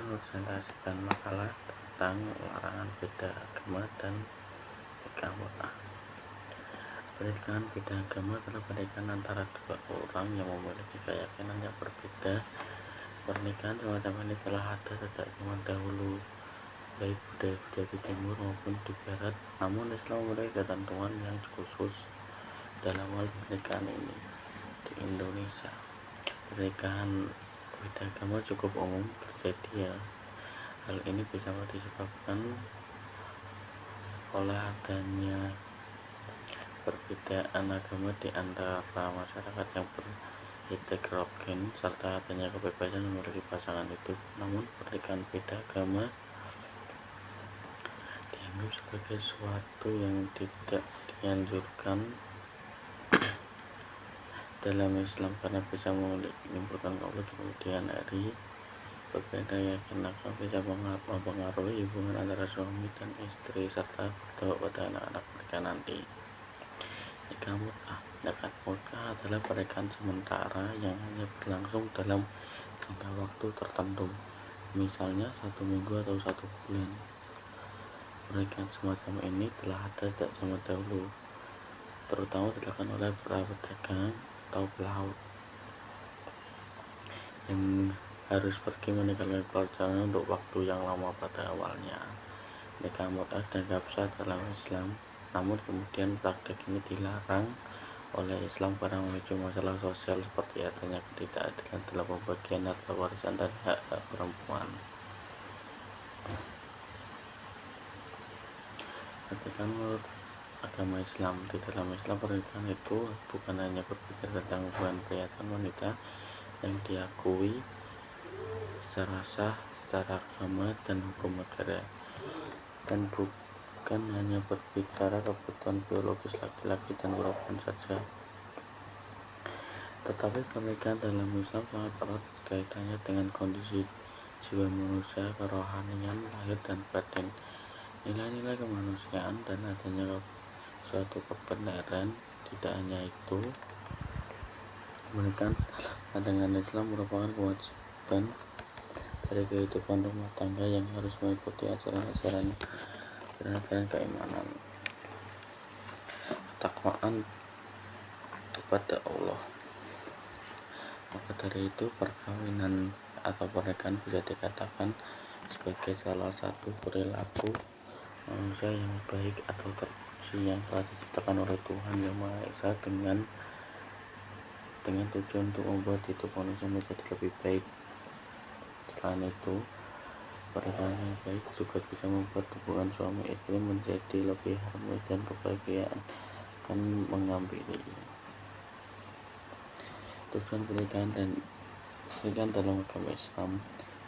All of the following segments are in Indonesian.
presentasikan makalah tentang larangan beda agama dan nikah mut'ah. Pernikahan beda agama adalah pernikahan antara dua orang yang memiliki keyakinan yang berbeda. Pernikahan semacam ini telah ada sejak zaman dahulu, baik budaya-budaya di timur maupun di barat. Namun Islam memiliki ketentuan yang khusus dalam hal pernikahan ini. Di Indonesia, pernikahan beda agama cukup umum terjadi. Hal ini bisa disebabkan oleh adanya perbedaan agama di antara masyarakat yang berheterogen serta adanya kebebasan memiliki pasangan hidup. Namun pernikahan beda agama dianggap sebagai sesuatu yang tidak dianjurkan dalam Islam karena bisa menimbulkan konflik kemudian hari. Berbeda keyakinan bisa mempengaruhi hubungan antara suami dan istri serta berdampak pada anak-anak mereka nanti. Nikah mut'ah. Nikah mut'ah adalah pernikahan sementara yang hanya berlangsung dalam jangka waktu tertentu, misalnya 1 minggu atau 1 bulan. Pernikahan semacam ini telah ada sejak zaman dahulu, terutama dilakukan oleh para pedagang atau pelaut yang harus pergi meninggalkan perjalanan untuk waktu yang lama pada awalnya. Nikah mut'ah dianggap sah dalam Islam, namun kemudian praktek ini dilarang oleh Islam karena memicu masalah sosial seperti adanya ketidakadilan dalam pembagian harta warisan dan hak-hak perempuan. Pernikahan menurut agama Islam. Di dalam Islam, pernikahan itu bukan hanya berbicara tentang hubungan pria dan wanita yang diakui secara sah secara agama dan hukum negara, dan bukan hanya berbicara kebutuhan biologis laki-laki dan perempuan saja, tetapi pernikahan dalam Islam sangat erat kaitannya dengan kondisi jiwa manusia, kerohanian lahir dan batin, nilai-nilai kemanusiaan, dan adanya suatu kebenaran. Tidak hanya itu, pernikahan dengan Islam merupakan kewajiban dari kehidupan rumah tangga yang harus mengikuti ajaran-ajaran keimanan, ketakwaan kepada Allah. Maka dari itu, perkawinan atau pernikahan bisa dikatakan sebagai salah satu perilaku manusia yang baik atau terpuji yang telah diciptakan oleh Tuhan Yang Maha Esa dengan tujuan untuk membuat hidup manusia menjadi lebih baik. Selain itu, pernikahan yang baik juga bisa membuat hubungan suami istri menjadi lebih harmonis dan kebahagiaan akan mengambil. Tujuan pernikahan dalam agama Islam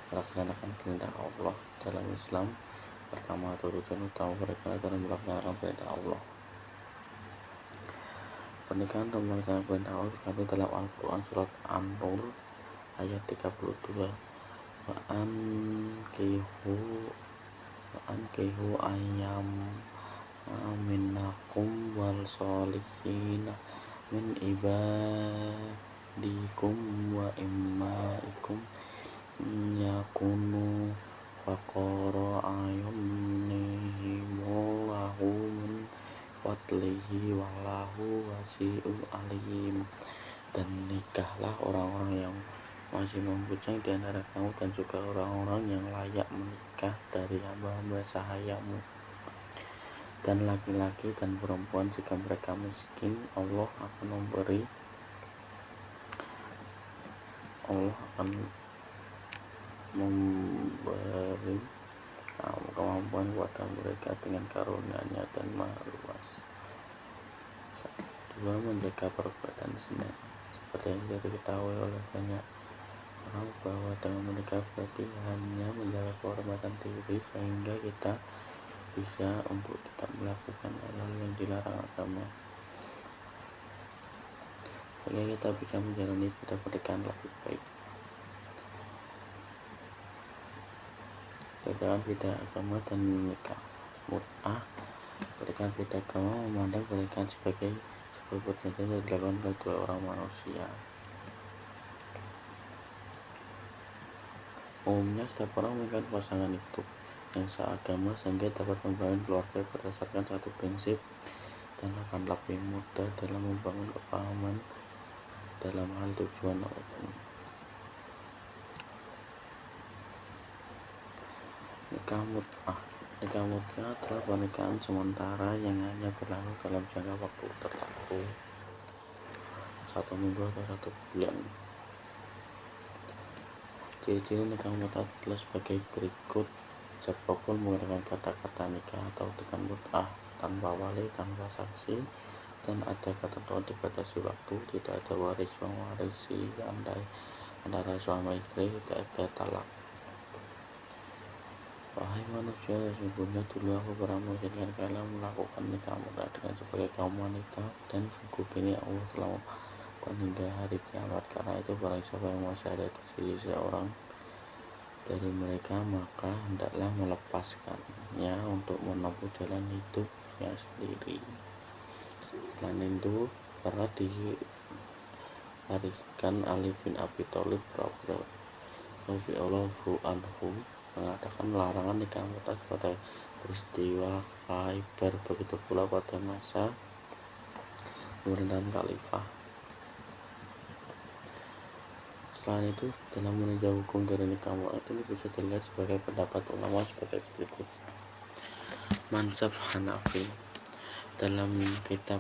melaksanakan perintah Allah. Dalam Islam, pertama atau tujuan utama pernikahan adalah melaksanakan perintah Allah. Pernikahan dan melaksanakan perintah Allah terkandung dalam Al-Quran surat An-Nur ayat 32. Wa'ankihu ayyam minnakum wal sholihin min ibadikum wa immaikum yakunu faqara ayunihimullahu min fadlihi wallahu wasi'ul alim. Dan nikahlah orang-orang yang masih membujang di antara kamu dan juga orang-orang yang layak menikah dari hamba-hamba sahayamu, dan laki-laki dan perempuan jika mereka miskin. Allah akan memberi kemampuan kepada mereka dengan karunia-Nya dan Maha luas. 2. Menjaga perbuatan zina. Seperti yang sudah diketahui oleh banyak orang bahwa dengan menikah berarti hanya menjaga kehormatan diri, sehingga kita bisa untuk tidak melakukan hal-hal yang dilarang agama, sehingga kita bisa menjalani ibadah pernikahan lebih baik. Perbedaan beda agama dan nikah mut'ah. Pernikahan beda agama memandang pernikahan sebagai sebuah perjanjian yang dilakukan oleh dua orang manusia. Umumnya setiap orang memiliki pasangan hidup yang seagama sehingga dapat membangun keluarga berdasarkan satu prinsip dan akan lebih mudah dalam membangun kepahaman dalam hal tujuan nikah mut'ah. Nikah mut'ah adalah pernikahan sementara yang hanya berlaku dalam jangka waktu tertentu 1 minggu atau 1 bulan. Ciri-ciri nikah mut'ah adalah sebagai berikut. Siapapun menggunakan kata-kata nikah atau dengan mut'ah tanpa wali, tanpa saksi, dan ada ketentuan dibatasi waktu, tidak ada waris mewarisi antara suami istri, tidak ada talak. Wahai manusia, sesungguhnya dulu aku pernah mengizinkan kalian melakukan nikah mut'ah dengan sebagai kaum wanita, dan sungguh kini Allah telah melakukan hingga hari kiamat. Karena itu barang siapa yang masih ada di sisi seorang dari mereka, maka hendaklah melepaskannya untuk menempuh jalan hidupnya sendiri. Selain itu, pernah diwariskan Ali bin Abi Thalib radhiyallahu anhu mengatakan larangan nikah mut'ah pada peristiwa Khaibar, begitu pula pada masa pemerintahan Khalifah. Selain itu, dalam meninjau hukum dari nikah mut'ah itu bisa dilihat sebagai pendapat ulama sebagai berikut. Mazhab Hanafi, dalam kitab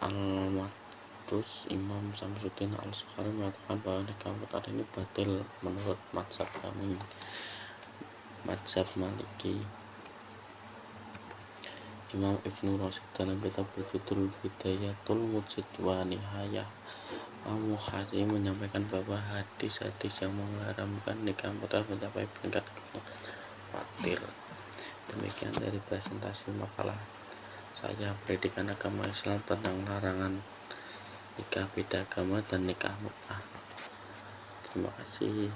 Al-Matus, Imam Samsuddin Al-Sukhari mengatakan bahwa nikah mut'ah ini batil menurut mazhab kami. Mazhab Maliki, Imam Ibnu Rasyid dalam kitab berjudul Bidayatul Mujtahid wa Nihayah Al-Muhasi menyampaikan bahwa hadis-hadis yang mengharamkan nikah mut'ah mencapai peringkat khawatir. Demikian dari presentasi makalah saya, Pendidikan Agama Islam tentang larangan nikah beda agama dan nikah mut'ah. Terima kasih.